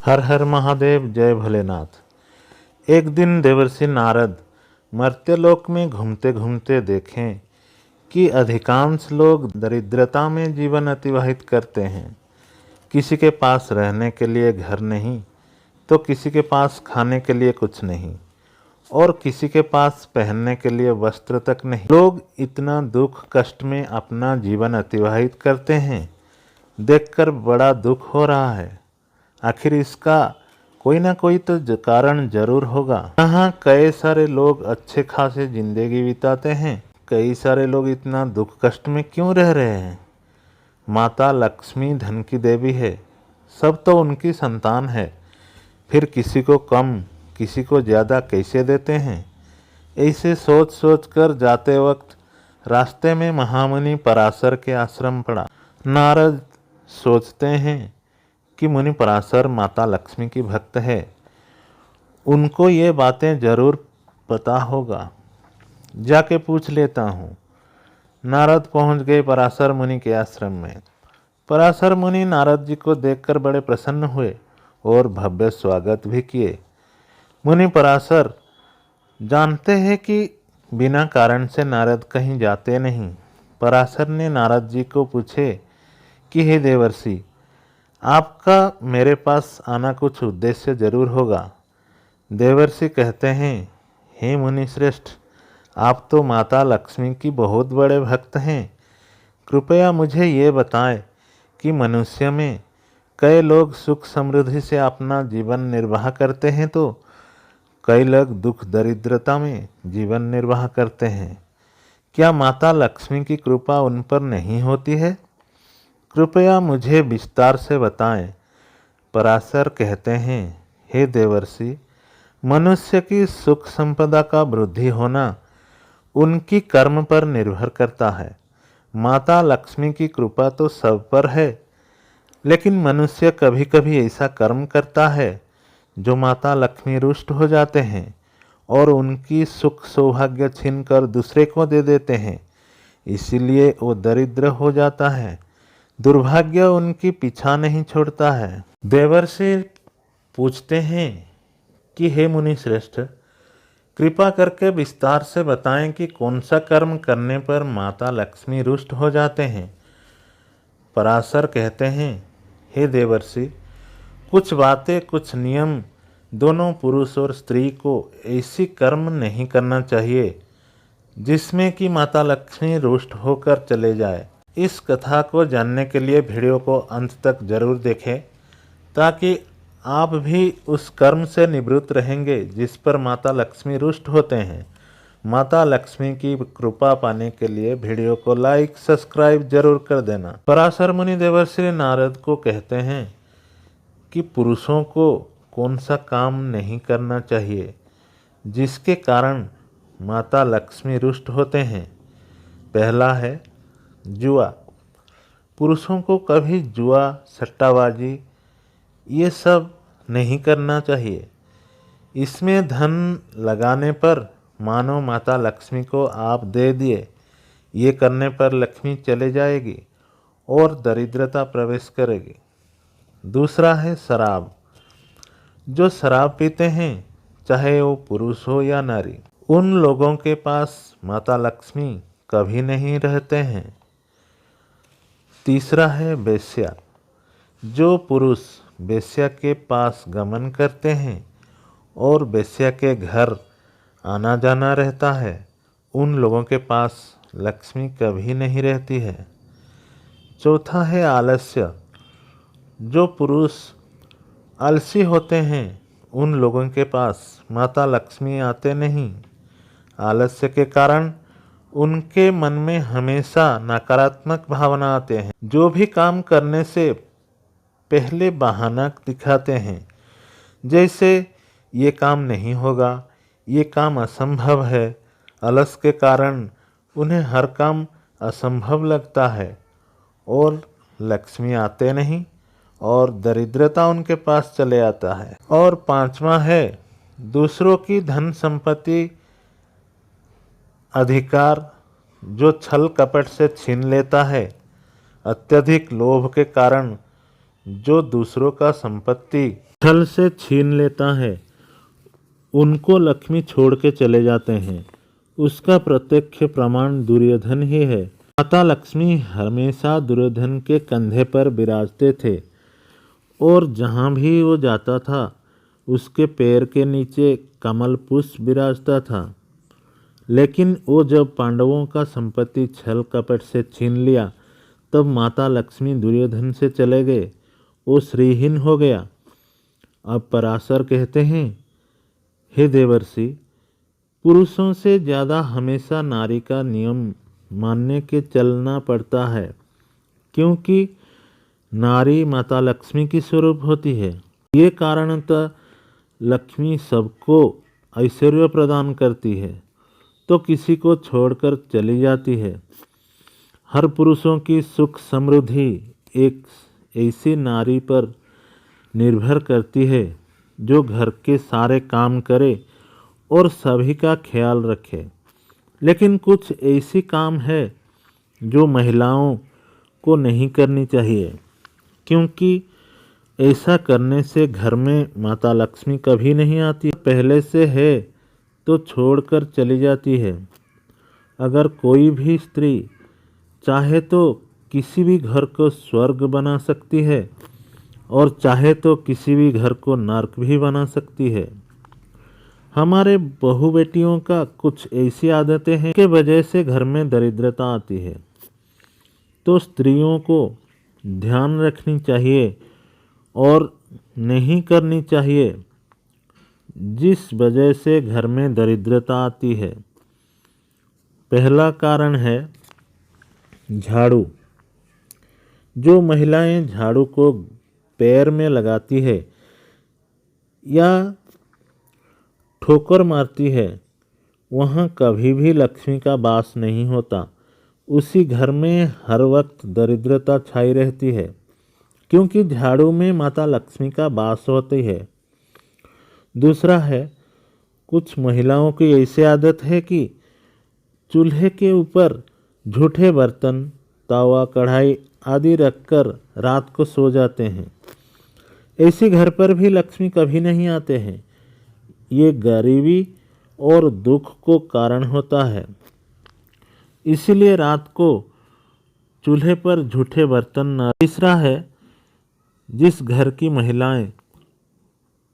हर हर महादेव, जय भोलेनाथ। एक दिन देवर्षि नारद मर्त्यलोक में घूमते घूमते देखें कि अधिकांश लोग दरिद्रता में जीवन अतिवाहित करते हैं। किसी के पास रहने के लिए घर नहीं, तो किसी के पास खाने के लिए कुछ नहीं, और किसी के पास पहनने के लिए वस्त्र तक नहीं। लोग इतना दुख कष्ट में अपना जीवन अतिवाहित करते हैं, देखकर बड़ा दुख हो रहा है। आखिर इसका कोई ना कोई तो कारण जरूर होगा। यहाँ कई सारे लोग अच्छे खासे जिंदगी बिताते हैं, कई सारे लोग इतना दुख कष्ट में क्यों रह रहे हैं? माता लक्ष्मी धन की देवी है, सब तो उनकी संतान है, फिर किसी को कम किसी को ज़्यादा कैसे देते हैं? ऐसे सोच सोच कर जाते वक्त रास्ते में महामुनि पराशर के आश्रम पड़ा। नारद सोचते हैं कि मुनि पराशर माता लक्ष्मी की भक्त है, उनको ये बातें जरूर पता होगा, जाके पूछ लेता हूँ। नारद पहुँच गए पराशर मुनि के आश्रम में। पराशर मुनि नारद जी को देखकर बड़े प्रसन्न हुए और भव्य स्वागत भी किए। मुनि पराशर जानते हैं कि बिना कारण से नारद कहीं जाते नहीं। पराशर ने नारद जी को पूछे कि हे देवर्षि, आपका मेरे पास आना कुछ उद्देश्य जरूर होगा। देवर्षि कहते हैं, हे मुनि श्रेष्ठ, आप तो माता लक्ष्मी की बहुत बड़े भक्त हैं। कृपया मुझे ये बताएं कि मनुष्य में कई लोग सुख समृद्धि से अपना जीवन निर्वाह करते हैं, तो कई लोग दुख दरिद्रता में जीवन निर्वाह करते हैं। क्या माता लक्ष्मी की कृपा उन पर नहीं होती है? कृपया मुझे विस्तार से बताएं। पराशर कहते हैं, हे देवर्षि, मनुष्य की सुख संपदा का वृद्धि होना उनकी कर्म पर निर्भर करता है। माता लक्ष्मी की कृपा तो सब पर है, लेकिन मनुष्य कभी कभी ऐसा कर्म करता है जो माता लक्ष्मी रुष्ट हो जाते हैं और उनकी सुख सौभाग्य छीन कर दूसरे को दे देते हैं। इसीलिए वो दरिद्र हो जाता है, दुर्भाग्य उनकी पीछा नहीं छोड़ता है। देवर्षि पूछते हैं कि हे मुनि श्रेष्ठ, कृपा करके विस्तार से बताएं कि कौन सा कर्म करने पर माता लक्ष्मी रुष्ट हो जाते हैं। पराशर कहते हैं, हे देवर्षि, कुछ बातें कुछ नियम दोनों पुरुष और स्त्री को ऐसी कर्म नहीं करना चाहिए जिसमें कि माता लक्ष्मी रुष्ट होकर चले जाए। इस कथा को जानने के लिए वीडियो को अंत तक जरूर देखें, ताकि आप भी उस कर्म से निवृत्त रहेंगे जिस पर माता लक्ष्मी रुष्ट होते हैं। माता लक्ष्मी की कृपा पाने के लिए वीडियो को लाइक सब्सक्राइब जरूर कर देना। पराशर मुनि देवर्षि नारद को कहते हैं कि पुरुषों को कौन सा काम नहीं करना चाहिए जिसके कारण माता लक्ष्मी रुष्ट होते हैं। पहला है जुआ। पुरुषों को कभी जुआ, सट्टाबाजी ये सब नहीं करना चाहिए। इसमें धन लगाने पर मानो माता लक्ष्मी को आप दे दिए, ये करने पर लक्ष्मी चले जाएगी और दरिद्रता प्रवेश करेगी। दूसरा है शराब। जो शराब पीते हैं, चाहे वो पुरुष हो या नारी, उन लोगों के पास माता लक्ष्मी कभी नहीं रहते हैं। तीसरा है वेश्या। जो पुरुष वेश्या के पास गमन करते हैं और वेश्या के घर आना जाना रहता है, उन लोगों के पास लक्ष्मी कभी नहीं रहती है। चौथा है आलस्य। जो पुरुष आलसी होते हैं, उन लोगों के पास माता लक्ष्मी आते नहीं। आलस्य के कारण उनके मन में हमेशा नकारात्मक भावना आते हैं। जो भी काम करने से पहले बहाना दिखाते हैं, जैसे ये काम नहीं होगा, ये काम असंभव है। आलस के कारण उन्हें हर काम असंभव लगता है और लक्ष्मी आते नहीं और दरिद्रता उनके पास चले आता है। और पांचवा है दूसरों की धन संपत्ति अधिकार। जो छल कपट से छीन लेता है। अत्यधिक लोभ के कारण जो दूसरों का संपत्ति छल से छीन लेता है, उनको लक्ष्मी छोड़ के चले जाते हैं। उसका प्रत्यक्ष प्रमाण दुर्योधन ही है। माता लक्ष्मी हमेशा दुर्योधन के कंधे पर विराजते थे और जहाँ भी वो जाता था उसके पैर के नीचे कमल पुष्प विराजता था। लेकिन वो जब पांडवों का संपत्ति छल कपट से छीन लिया तब माता लक्ष्मी दुर्योधन से चले गए, वो श्रीहीन हो गया। अब पराशर कहते हैं, हे देवर्षि, पुरुषों से ज़्यादा हमेशा नारी का नियम मानने के चलना पड़ता है, क्योंकि नारी माता लक्ष्मी की स्वरूप होती है। ये कारणतः लक्ष्मी सबको ऐश्वर्य प्रदान करती है तो किसी को छोड़कर चली जाती है। हर पुरुषों की सुख समृद्धि एक ऐसी नारी पर निर्भर करती है जो घर के सारे काम करे और सभी का ख्याल रखे। लेकिन कुछ ऐसी काम है जो महिलाओं को नहीं करनी चाहिए, क्योंकि ऐसा करने से घर में माता लक्ष्मी कभी नहीं आती। पहले से है तो छोड़कर चली जाती है। अगर कोई भी स्त्री चाहे तो किसी भी घर को स्वर्ग बना सकती है और चाहे तो किसी भी घर को नर्क भी बना सकती है। हमारे बहू बेटियों का कुछ ऐसी आदतें हैं के वजह से घर में दरिद्रता आती है, तो स्त्रियों को ध्यान रखनी चाहिए और नहीं करनी चाहिए जिस वजह से घर में दरिद्रता आती है। पहला कारण है झाड़ू। जो महिलाएं झाड़ू को पैर में लगाती है या ठोकर मारती है वहाँ कभी भी लक्ष्मी का वास नहीं होता। उसी घर में हर वक्त दरिद्रता छाई रहती है, क्योंकि झाड़ू में माता लक्ष्मी का वास होती है। दूसरा है, कुछ महिलाओं की ऐसी आदत है कि चूल्हे के ऊपर झूठे बर्तन, तवा, कढ़ाई आदि रखकर रात को सो जाते हैं। ऐसे घर पर भी लक्ष्मी कभी नहीं आते हैं। ये गरीबी और दुख को कारण होता है। इसीलिए रात को चूल्हे पर झूठे बर्तन न। तीसरा है, जिस घर की महिलाएं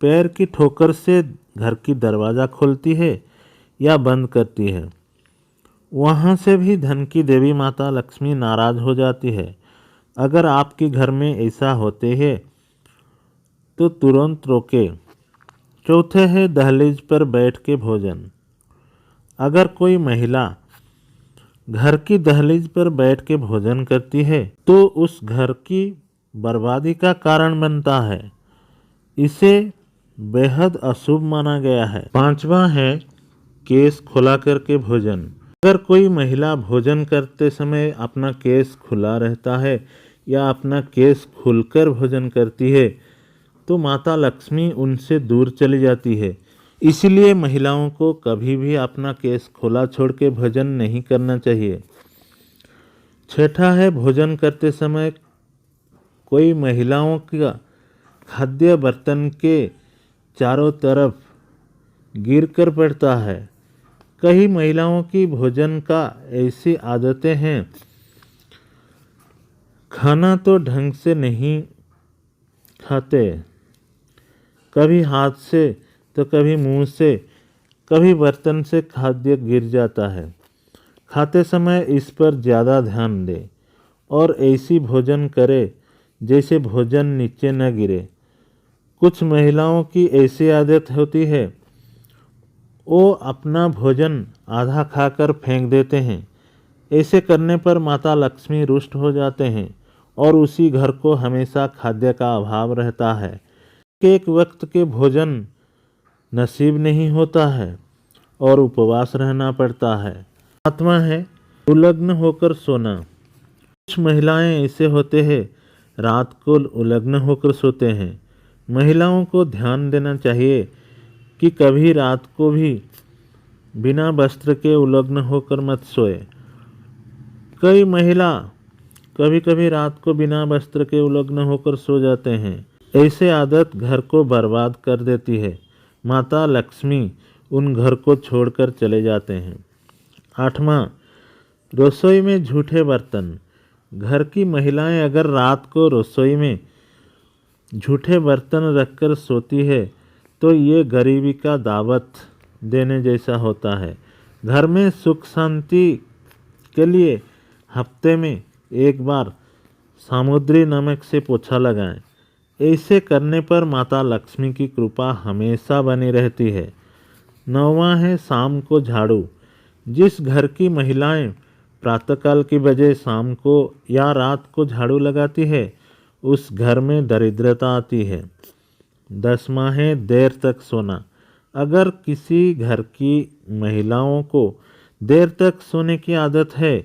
पैर की ठोकर से घर की दरवाज़ा खोलती है या बंद करती है, वहाँ से भी धन की देवी माता लक्ष्मी नाराज हो जाती है। अगर आपके घर में ऐसा होते हैं तो तुरंत रोके। चौथे है, दहलीज पर बैठ के भोजन। अगर कोई महिला घर की दहलीज पर बैठ के भोजन करती है तो उस घर की बर्बादी का कारण बनता है। इसे बेहद अशुभ माना गया है। पांचवा है, केस खुला करके भोजन। अगर कोई महिला भोजन करते समय अपना केस खुला रहता है या अपना केस खुलकर भोजन करती है तो माता लक्ष्मी उनसे दूर चली जाती है। इसलिए महिलाओं को कभी भी अपना केस खुला छोड़ के भोजन नहीं करना चाहिए। छठा है, भोजन करते समय कोई महिलाओं का खाद्य बर्तन के चारों तरफ गिरकर पड़ता है। कई महिलाओं की भोजन का ऐसी आदतें हैं, खाना तो ढंग से नहीं खाते, कभी हाथ से तो कभी मुंह से, कभी बर्तन से खाद्य गिर जाता है। खाते समय इस पर ज़्यादा ध्यान दें और ऐसी भोजन करें जैसे भोजन नीचे न गिरे। कुछ महिलाओं की ऐसी आदत होती है, वो अपना भोजन आधा खाकर फेंक देते हैं। ऐसे करने पर माता लक्ष्मी रुष्ट हो जाते हैं और उसी घर को हमेशा खाद्य का अभाव रहता है। एक वक्त के भोजन नसीब नहीं होता है और उपवास रहना पड़ता है। सातवां है, उलग्न होकर सोना। कुछ महिलाएं ऐसे होते हैं, रात को उलग्न होकर सोते हैं। महिलाओं को ध्यान देना चाहिए कि कभी रात को भी बिना वस्त्र के उलग्न होकर मत सोए। कई महिला कभी कभी रात को बिना वस्त्र के उलग्न होकर सो जाते हैं। ऐसे आदत घर को बर्बाद कर देती है। माता लक्ष्मी उन घर को छोड़कर चले जाते हैं। 8वां, रसोई में झूठे बर्तन। घर की महिलाएं अगर रात को रसोई में झूठे बर्तन रखकर सोती है तो ये गरीबी का दावत देने जैसा होता है। घर में सुख शांति के लिए हफ्ते में एक बार समुद्री नमक से पोछा लगाएं। ऐसे करने पर माता लक्ष्मी की कृपा हमेशा बनी रहती है। 9वां है शाम को झाड़ू। जिस घर की महिलाएं प्रातःकाल की बजाय शाम को या रात को झाड़ू लगाती है उस घर में दरिद्रता आती है। 10वां है देर तक सोना। अगर किसी घर की महिलाओं को देर तक सोने की आदत है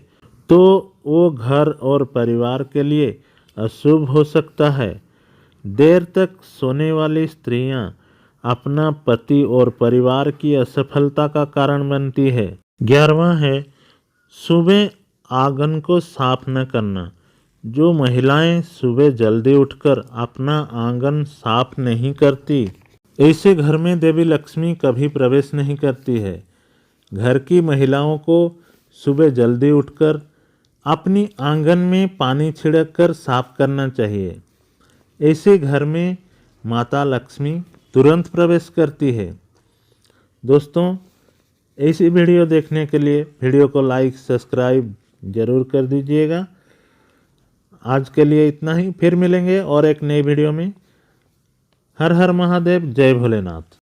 तो वो घर और परिवार के लिए अशुभ हो सकता है। देर तक सोने वाली स्त्रियां अपना पति और परिवार की असफलता का कारण बनती है। 11वां है सुबह आंगन को साफ न करना। जो महिलाएं सुबह जल्दी उठकर अपना आंगन साफ नहीं करती ऐसे घर में देवी लक्ष्मी कभी प्रवेश नहीं करती है। घर की महिलाओं को सुबह जल्दी उठकर अपनी आंगन में पानी छिड़क कर साफ करना चाहिए। ऐसे घर में माता लक्ष्मी तुरंत प्रवेश करती है। दोस्तों, ऐसी वीडियो देखने के लिए वीडियो को लाइक सब्सक्राइब जरूर कर दीजिएगा। आज के लिए इतना ही, फिर मिलेंगे और एक नई वीडियो में। हर हर महादेव, जय भोलेनाथ।